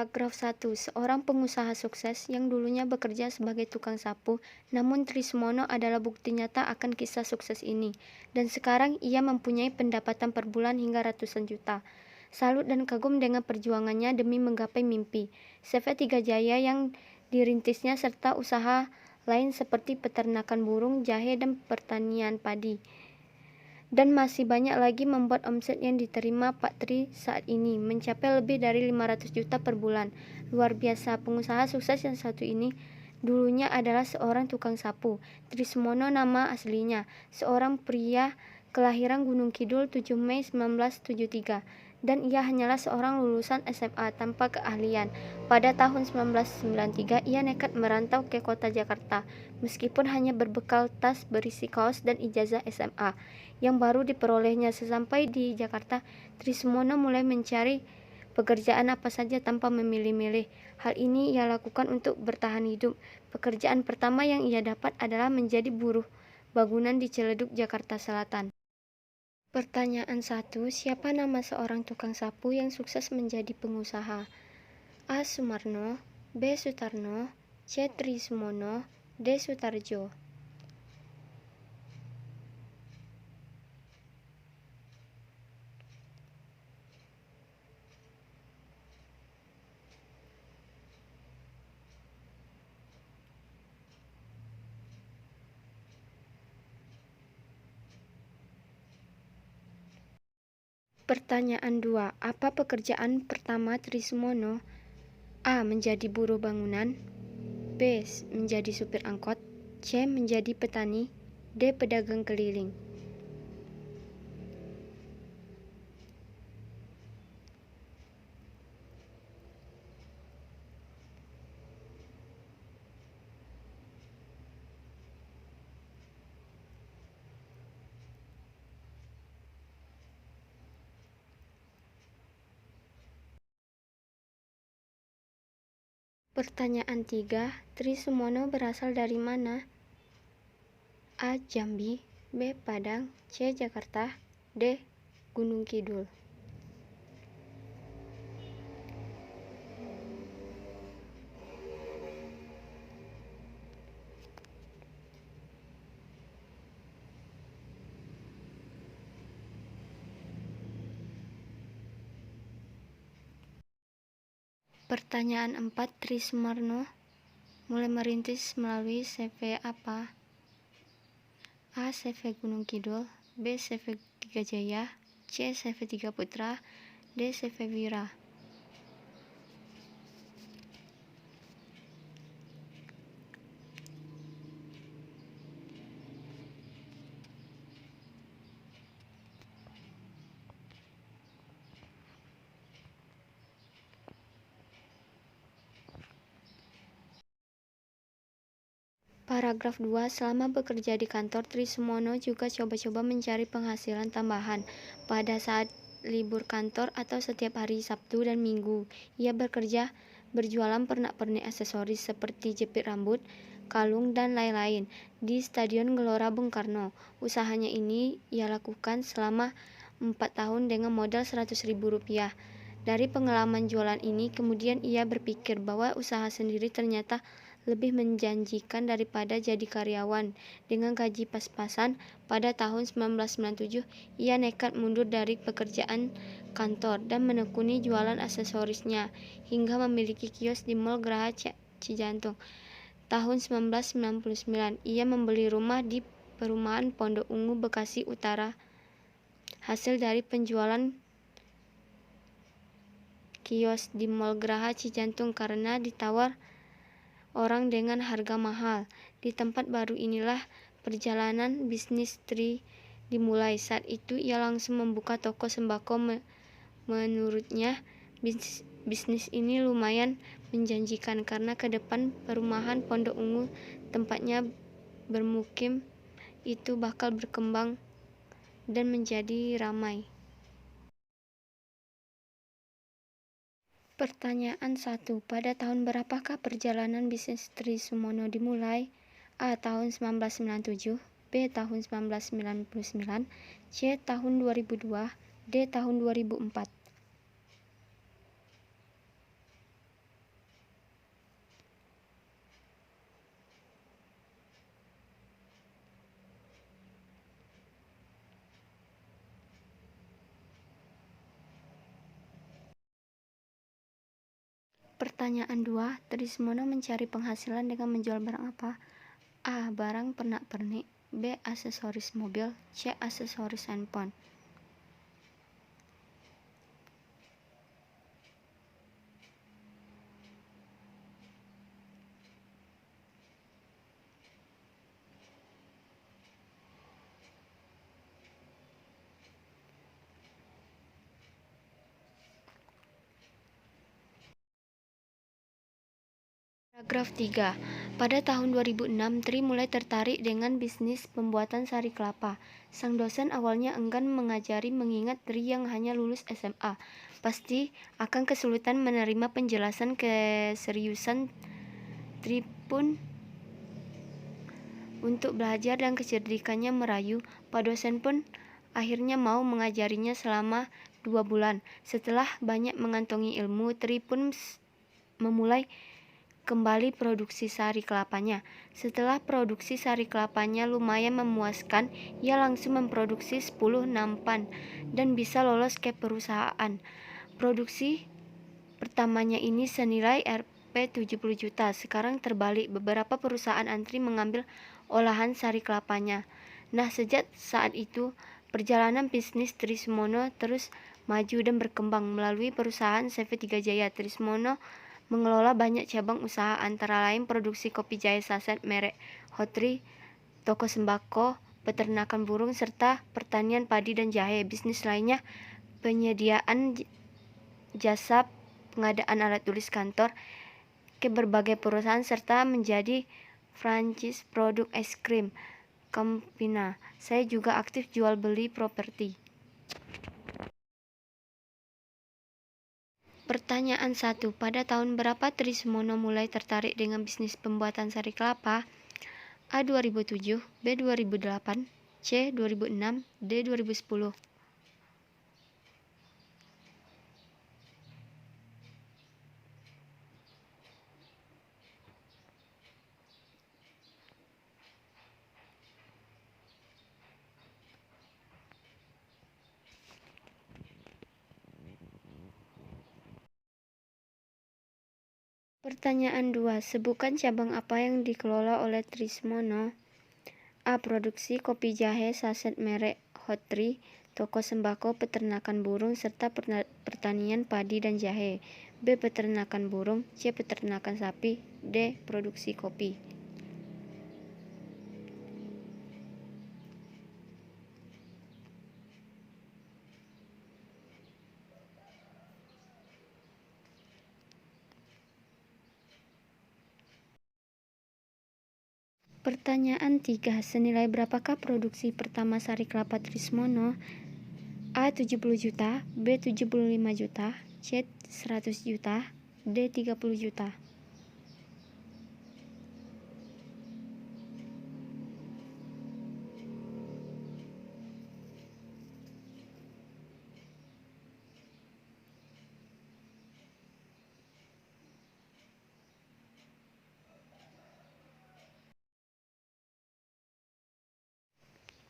Paragraf 1. Seorang pengusaha sukses yang dulunya bekerja sebagai tukang sapu, namun Trismono adalah bukti nyata akan kisah sukses ini, dan sekarang ia mempunyai pendapatan per bulan hingga ratusan juta. Salut dan kagum dengan perjuangannya demi menggapai mimpi. CV Tiga Jaya yang dirintisnya serta usaha lain seperti peternakan burung, jahe, dan pertanian padi. Dan masih banyak lagi membuat omset yang diterima Pak Tri saat ini mencapai lebih dari 500 juta per bulan. Luar biasa, pengusaha sukses yang satu ini dulunya adalah seorang tukang sapu. Trismono nama aslinya, seorang pria kelahiran Gunung Kidul 7 Mei 1973. Dan ia hanyalah seorang lulusan SMA tanpa keahlian. Pada tahun 1993, ia nekat merantau ke kota Jakarta, meskipun hanya berbekal tas berisi kaos dan ijazah SMA yang baru diperolehnya. Sesampai di Jakarta, Trismono mulai mencari pekerjaan apa saja tanpa memilih-milih. Hal ini ia lakukan untuk bertahan hidup. Pekerjaan pertama yang ia dapat adalah menjadi buruh bangunan di Ciledug, Jakarta Selatan. Pertanyaan 1. Siapa nama seorang tukang sapu yang sukses menjadi pengusaha? A. Sumarno, B. Sutarno, C. Trismono, D. Sutarjo. Pertanyaan 2. Apa pekerjaan pertama Trismono? A. Menjadi buruh bangunan, B. Menjadi supir angkot, C. Menjadi petani, D. Pedagang keliling. Pertanyaan 3. Trismono berasal dari mana? A. Jambi, B. Padang, C. Jakarta, D. Gunung Kidul. Pertanyaan 4. Trismono mulai merintis melalui CV apa? A. CV Gunung Kidul, B. CV Tiga Jaya, C. CV Tiga Putra, D. CV Wira. Paragraf 2. Selama bekerja di kantor, Trismono juga coba-coba mencari penghasilan tambahan. Pada saat libur kantor atau setiap hari Sabtu dan Minggu, ia bekerja berjualan pernak-pernik aksesoris seperti jepit rambut, kalung, dan lain-lain di Stadion Gelora Bung Karno. Usahanya ini ia lakukan selama 4 tahun dengan modal Rp100.000. Dari pengalaman jualan ini, kemudian ia berpikir bahwa usaha sendiri ternyata lebih menjanjikan daripada jadi karyawan. Dengan gaji pas-pasan, pada tahun 1997, ia nekat mundur dari pekerjaan kantor dan menekuni jualan aksesorisnya, hingga memiliki kios di Mall Geraha Cijantung. Tahun 1999, ia membeli rumah di perumahan Pondok Ungu, Bekasi Utara. Hasil dari penjualan kios di Mall Geraha Cijantung karena ditawar orang dengan harga mahal. Di tempat baru inilah perjalanan bisnis Tri dimulai. Saat itu ia langsung membuka toko sembako. Menurutnya, bisnis ini lumayan menjanjikan karena ke depan perumahan Pondok Ungu tempatnya bermukim itu bakal berkembang dan menjadi ramai. Pertanyaan 1. Pada tahun berapakah perjalanan bisnis Trismono dimulai? A. Tahun 1997, B. Tahun 1999, C. Tahun 2002, D. Tahun 2004. Pertanyaan 2. Trismono mencari penghasilan dengan menjual barang apa? A. Barang pernak-pernik. B. Aksesoris mobil. C. Aksesoris handphone. Paragraf 3. Pada tahun 2006, Tri mulai tertarik dengan bisnis pembuatan sari kelapa. Sang dosen awalnya enggan mengajari mengingat Tri yang hanya lulus SMA. Pasti akan kesulitan menerima penjelasan keseriusan Tri pun untuk belajar dan kecerdikannya merayu. Pak dosen pun akhirnya mau mengajarinya selama 2 bulan. Setelah banyak mengantongi ilmu, Tri pun memulai kembali produksi sari kelapanya. Setelah produksi sari kelapanya lumayan memuaskan, ia langsung memproduksi 10 nampan dan bisa lolos ke perusahaan. Produksi pertamanya ini senilai Rp 70 juta. Sekarang terbalik, beberapa perusahaan antri mengambil olahan sari kelapanya. Nah, sejak saat itu perjalanan bisnis Trismono terus maju dan berkembang melalui perusahaan CV3 Jaya. Trismono mengelola banyak cabang usaha, antara lain produksi kopi jahe saset merek Hotri, toko sembako, peternakan burung, serta pertanian padi dan jahe. Bisnis lainnya penyediaan jasa pengadaan alat tulis kantor ke berbagai perusahaan, serta menjadi franchise produk es krim Campina. Saya juga aktif jual beli properti. Pertanyaan 1. Pada tahun berapa Trismono mulai tertarik dengan bisnis pembuatan sari kelapa? A. 2007, B. 2008, C. 2006, D. 2010. Pertanyaan 2. Sebutkan cabang apa yang dikelola oleh Trismono. A. Produksi kopi jahe saset merek Hotri, toko sembako, peternakan burung, serta pertanian padi dan jahe. B. Peternakan burung. C. Peternakan sapi. D. Produksi kopi. Pertanyaan 3. Senilai berapakah produksi pertama sari kelapa Trismono? A. 70 juta, B. 75 juta, C. 100 juta, D. 30 juta.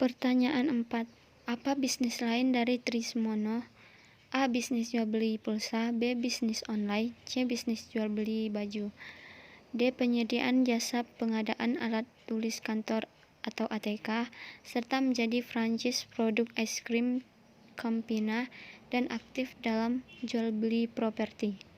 Pertanyaan 4. Apa bisnis lain dari Trismono? A. Bisnis jual beli pulsa, B. Bisnis online, C. Bisnis jual beli baju, D. Penyediaan jasa pengadaan alat tulis kantor atau ATK, serta menjadi franchise produk es krim Campina dan aktif dalam jual beli properti.